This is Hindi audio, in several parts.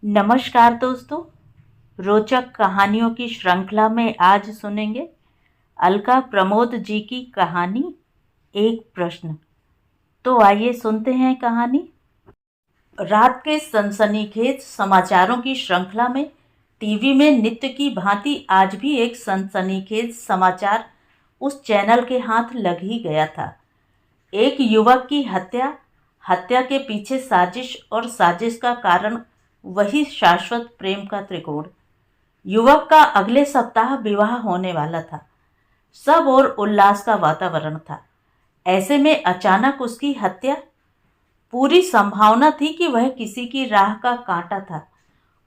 नमस्कार दोस्तों। रोचक कहानियों की श्रृंखला में आज सुनेंगे अलका प्रमोद जी की कहानी एक प्रश्न। तो आइए सुनते हैं कहानी। रात के सनसनीखेज समाचारों की श्रृंखला में टीवी में नित्य की भांति आज भी एक सनसनीखेज समाचार उस चैनल के हाथ लग ही गया था। एक युवक की हत्या, हत्या के पीछे साजिश और साजिश का कारण वही शाश्वत प्रेम का त्रिकोण। युवक का अगले सप्ताह विवाह होने वाला था। सब और उल्लास का वातावरण था। ऐसे में अचानक उसकी हत्या। पूरी संभावना थी कि वह किसी की राह का कांटा था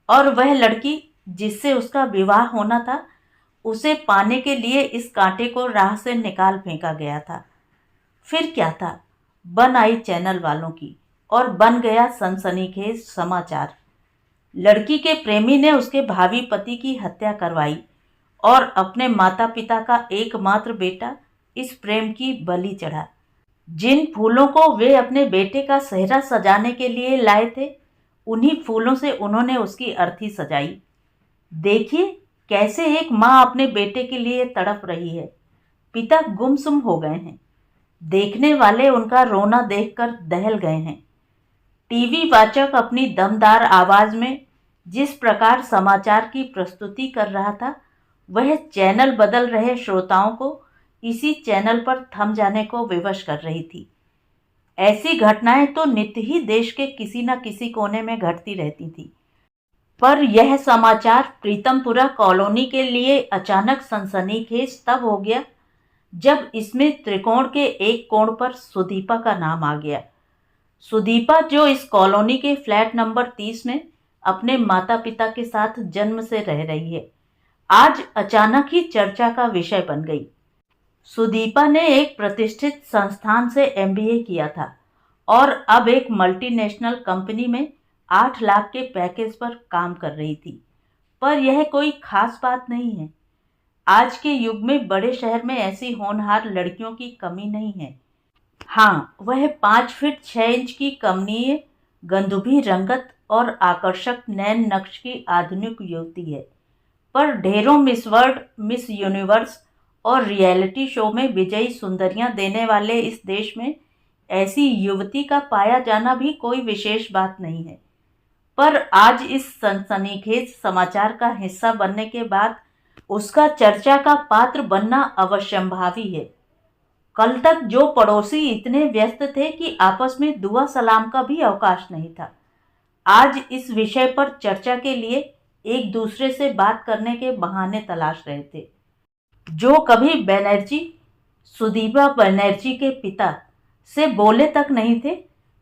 और वह लड़की जिससे उसका विवाह होना था, उसे पाने के लिए इस कांटे को राह से निकाल फेंका गया था। फिर क्या था? बन आई चैनल वालों की और बन गया सनसनीखेज समाचार। लड़की के प्रेमी ने उसके भावी पति की हत्या करवाई और अपने माता पिता का एकमात्र बेटा इस प्रेम की बलि चढ़ा। जिन फूलों को वे अपने बेटे का सेहरा सजाने के लिए लाए थे, उन्हीं फूलों से उन्होंने उसकी अर्थी सजाई। देखिए कैसे एक माँ अपने बेटे के लिए तड़प रही है। पिता गुमसुम हो गए हैं। देखने वाले उनका रोना देखकर दहल गए हैं। टीवी वाचक अपनी दमदार आवाज में जिस प्रकार समाचार की प्रस्तुति कर रहा था, वह चैनल बदल रहे श्रोताओं को इसी चैनल पर थम जाने को विवश कर रही थी। ऐसी घटनाएं तो नित्य ही देश के किसी न किसी कोने में घटती रहती थी, पर यह समाचार प्रीतमपुरा कॉलोनी के लिए अचानक सनसनीखेज तब हो गया जब इसमें त्रिकोण के एक कोण पर सुदीपा का नाम आ गया। सुदीपा, जो इस कॉलोनी के फ्लैट नंबर 30 में अपने माता पिता के साथ जन्म से रह रही है, आज अचानक ही चर्चा का विषय बन गई। सुदीपा ने एक प्रतिष्ठित संस्थान से एमबीए किया था और अब एक मल्टीनेशनल कंपनी में 8 लाख के पैकेज पर काम कर रही थी। पर यह कोई खास बात नहीं है। आज के युग में बड़े शहर में ऐसी होनहार लड़कियों की कमी नहीं है। हाँ, वह 5 फीट 6 इंच की कमनीय, गंदुभी रंगत और आकर्षक नैन नक्श की आधुनिक युवती है। पर ढेरों मिस वर्ल्ड, मिस यूनिवर्स और रियलिटी शो में विजयी सुंदरियां देने वाले इस देश में ऐसी युवती का पाया जाना भी कोई विशेष बात नहीं है। पर आज इस सनसनीखेज समाचार का हिस्सा बनने के बाद उसका चर्चा का पात्र बनना अवश्यंभावी है। कल तक जो पड़ोसी इतने व्यस्त थे कि आपस में दुआ सलाम का भी अवकाश नहीं था, आज इस विषय पर चर्चा के लिए एक दूसरे से बात करने के बहाने तलाश रहे थे। जो कभी बनर्जी, सुदीपा बनर्जी के पिता से बोले तक नहीं थे,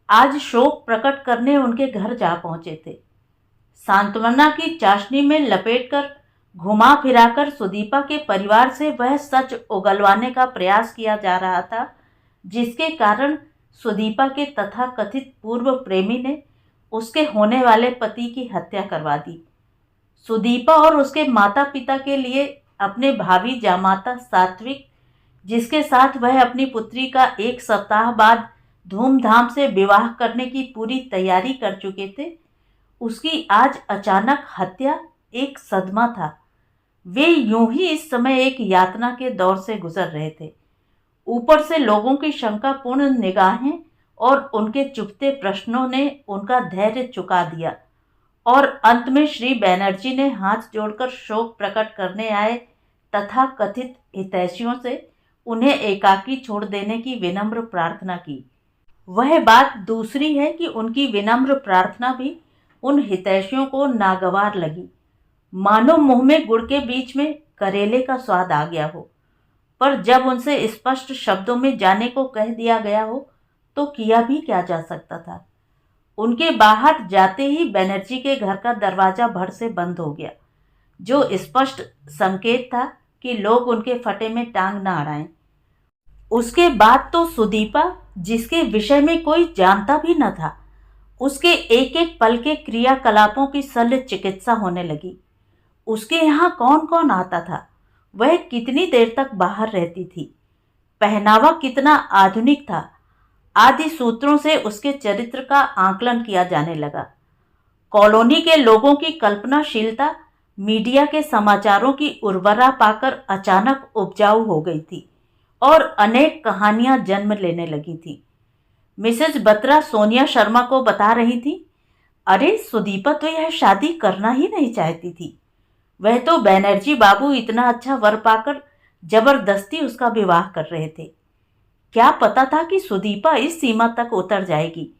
आज शोक प्रकट करने उनके घर जा पहुंचे थे। सांत्वना की चाशनी में लपेटकर घुमा फिराकर सुदीपा के परिवार से वह सच उगलवाने का प्रयास किया जा रहा था, जिसके कारण सुदीपा के तथाकथित पूर्व प्रेमी ने उसके होने वाले पति की हत्या करवा दी। सुदीपा और उसके माता पिता के लिए अपने भावी जामाता सात्विक, जिसके साथ वह अपनी पुत्री का एक सप्ताह बाद धूमधाम से विवाह करने की पूरी तैयारी कर चुके थे, उसकी आज अचानक हत्या एक सदमा था। वे यूं ही इस समय एक यातना के दौर से गुजर रहे थे। ऊपर से लोगों की शंकापूर्ण निगाहें और उनके चुभते प्रश्नों ने उनका धैर्य चुका दिया और अंत में श्री बैनर्जी ने हाथ जोड़कर शोक प्रकट करने आए तथा कथित हितैषियों से उन्हें एकाकी छोड़ देने की विनम्र प्रार्थना की। वह बात दूसरी है कि उनकी विनम्र प्रार्थना भी उन हितैषियों को नागवार लगी, मानो मुंह में गुड़ के बीच में करेले का स्वाद आ गया हो। पर जब उनसे स्पष्ट शब्दों में जाने को कह दिया गया हो, तो किया भी क्या जा सकता था। उनके बाहर जाते ही बनर्जी के घर का दरवाजा भर से बंद हो गया, जो स्पष्ट संकेत था कि लोग उनके फटे में टांग न अड़ाएं। उसके बाद तो सुदीपा, जिसके विषय में कोई जानता भी न था, उसके एक एक पल के क्रियाकलापों की शल्य चिकित्सा होने लगी। उसके यहाँ कौन कौन आता था, वह कितनी देर तक बाहर रहती थी, पहनावा कितना आधुनिक था, आदि सूत्रों से उसके चरित्र का आकलन किया जाने लगा। कॉलोनी के लोगों की कल्पनाशीलता मीडिया के समाचारों की उर्वरा पाकर अचानक उपजाऊ हो गई थी और अनेक कहानियां जन्म लेने लगी थी। मिसेज बत्रा सोनिया शर्मा को बता रही थी, अरे सुदीपा तो यह शादी करना ही नहीं चाहती थी। वह तो बैनर्जी बाबू इतना अच्छा वर पाकर जबरदस्ती उसका विवाह कर रहे थे। क्या पता था कि सुदीपा इस सीमा तक उतर जाएगी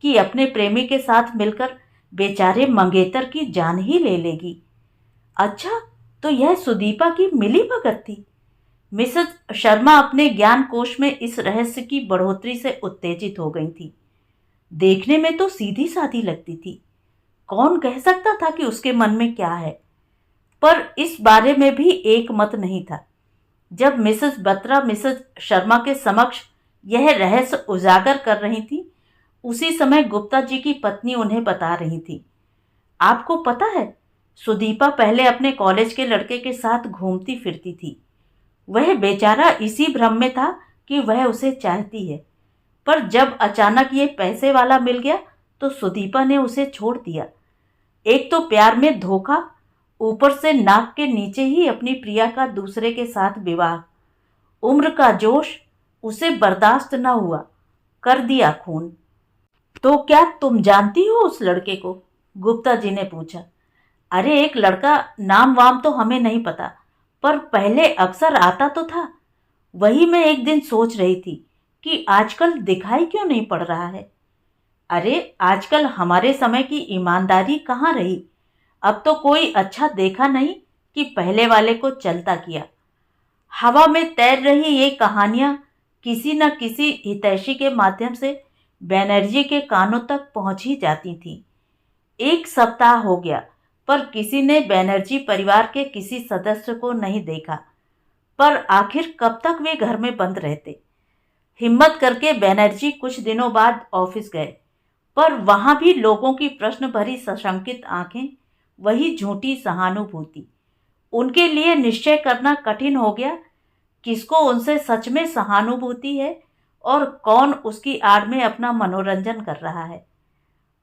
कि अपने प्रेमी के साथ मिलकर बेचारे मंगेतर की जान ही ले लेगी। अच्छा, तो यह सुदीपा की मिली भगत थी। मिसेज शर्मा अपने ज्ञान कोश में इस रहस्य की बढ़ोतरी से उत्तेजित हो गई थी। देखने में तो सीधी साधी लगती थी, कौन कह सकता था कि उसके मन में क्या है। पर इस बारे में भी एक मत नहीं था। जब मिसेस बत्रा मिसेस शर्मा के समक्ष यह रहस्य उजागर कर रही थी, उसी समय गुप्ता जी की पत्नी उन्हें बता रही थी, आपको पता है, सुदीपा पहले अपने कॉलेज के लड़के के साथ घूमती फिरती थी। वह बेचारा इसी भ्रम में था कि वह उसे चाहती है, पर जब अचानक ये पैसे वाला मिल गया तो सुदीपा ने उसे छोड़ दिया। एक तो प्यार में धोखा, ऊपर से नाक के नीचे ही अपनी प्रिया का दूसरे के साथ विवाह। उम्र का जोश, उसे बर्दाश्त न हुआ, कर दिया खून। तो क्या तुम जानती हो उस लड़के को? गुप्ता जी ने पूछा। अरे एक लड़का, नाम वाम तो हमें नहीं पता, पर पहले अक्सर आता तो था। वही मैं एक दिन सोच रही थी कि आजकल दिखाई क्यों नहीं पड़ रहा है। अरे आजकल हमारे समय की ईमानदारी कहाँ रही। अब तो कोई अच्छा देखा नहीं कि पहले वाले को चलता किया। हवा में तैर रही ये कहानियां किसी न किसी हितैषी के माध्यम से बैनर्जी के कानों तक पहुंच ही जाती थी। एक सप्ताह हो गया, पर किसी ने बैनर्जी परिवार के किसी सदस्य को नहीं देखा। पर आखिर कब तक वे घर में बंद रहते। हिम्मत करके बैनर्जी कुछ दिनों बाद ऑफिस गए, पर वहां भी लोगों की प्रश्न भरी सशंकित आंखें, वही झूठी सहानुभूति। उनके लिए निश्चय करना कठिन हो गया, किसको उनसे सच में सहानुभूति है और कौन उसकी आड़ में अपना मनोरंजन कर रहा है।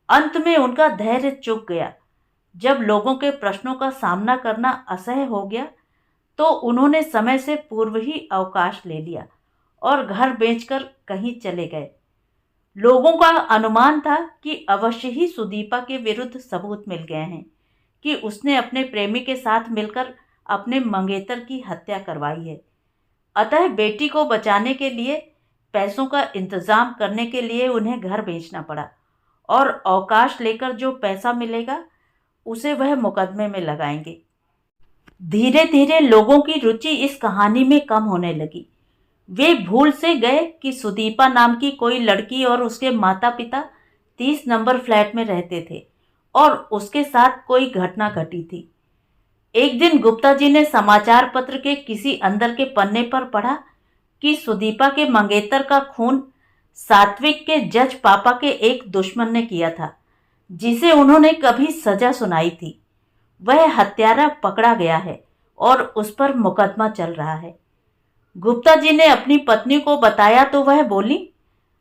अंत में उनका धैर्य चुक गया। जब लोगों के प्रश्नों का सामना करना असह्य हो गया, तो उन्होंने समय से पूर्व ही अवकाश ले लिया और घर बेचकर कहीं चले गए। लोगों का अनुमान था कि अवश्य ही सुदीपा के विरुद्ध सबूत मिल गए हैं कि उसने अपने प्रेमी के साथ मिलकर अपने मंगेतर की हत्या करवाई है। अतः बेटी को बचाने के लिए, पैसों का इंतजाम करने के लिए उन्हें घर बेचना पड़ा और अवकाश लेकर जो पैसा मिलेगा उसे वह मुकदमे में लगाएंगे। धीरे धीरे लोगों की रुचि इस कहानी में कम होने लगी। वे भूल से गए कि सुदीपा नाम की कोई लड़की और उसके माता पिता 30 नंबर फ्लैट में रहते थे और उसके साथ कोई घटना घटी थी। एक दिन गुप्ता जी ने समाचार पत्र के किसी अंदर के पन्ने पर पढ़ा कि सुदीपा के मंगेतर का खून सात्विक के जज पापा के एक दुश्मन ने किया था, जिसे उन्होंने कभी सजा सुनाई थी। वह हत्यारा पकड़ा गया है और उस पर मुकदमा चल रहा है। गुप्ता जी ने अपनी पत्नी को बताया तो वह बोली,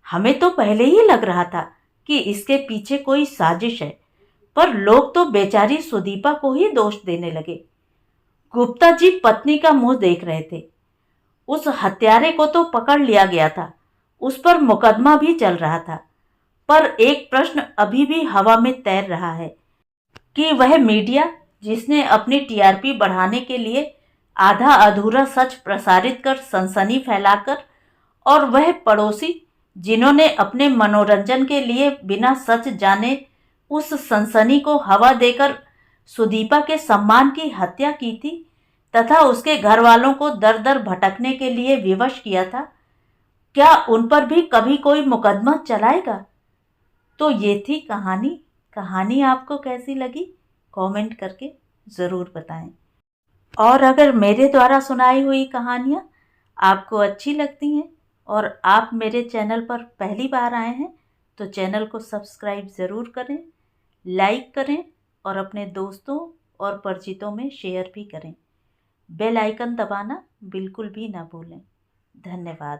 हमें तो पहले ही लग रहा था कि इसके पीछे कोई साजिश है, पर लोग तो बेचारी सुदीपा को ही दोष देने लगे। गुप्ता जी पत्नी का मुंह देख रहे थे। उस हत्यारे को तो पकड़ लिया गया था, उस पर मुकदमा भी चल रहा था, पर एक प्रश्न अभी भी हवा में तैर रहा है कि वह मीडिया जिसने अपनी टीआरपी बढ़ाने के लिए आधा अधूरा सच प्रसारित कर सनसनी फैलाकर, और वह पड़ोसी जिन्होंने अपने मनोरंजन के लिए बिना सच जाने उस सनसनी को हवा देकर सुदीपा के सम्मान की हत्या की थी तथा उसके घर वालों को दर दर भटकने के लिए विवश किया था, क्या उन पर भी कभी कोई मुकदमा चलाएगा? तो ये थी कहानी। कहानी आपको कैसी लगी कमेंट करके ज़रूर बताएं। और अगर मेरे द्वारा सुनाई हुई कहानियाँ आपको अच्छी लगती हैं और आप मेरे चैनल पर पहली बार आए हैं तो चैनल को सब्सक्राइब ज़रूर करें, लाइक करें और अपने दोस्तों और परिचितों में शेयर भी करें। बेल आइकन दबाना बिल्कुल भी ना भूलें। धन्यवाद।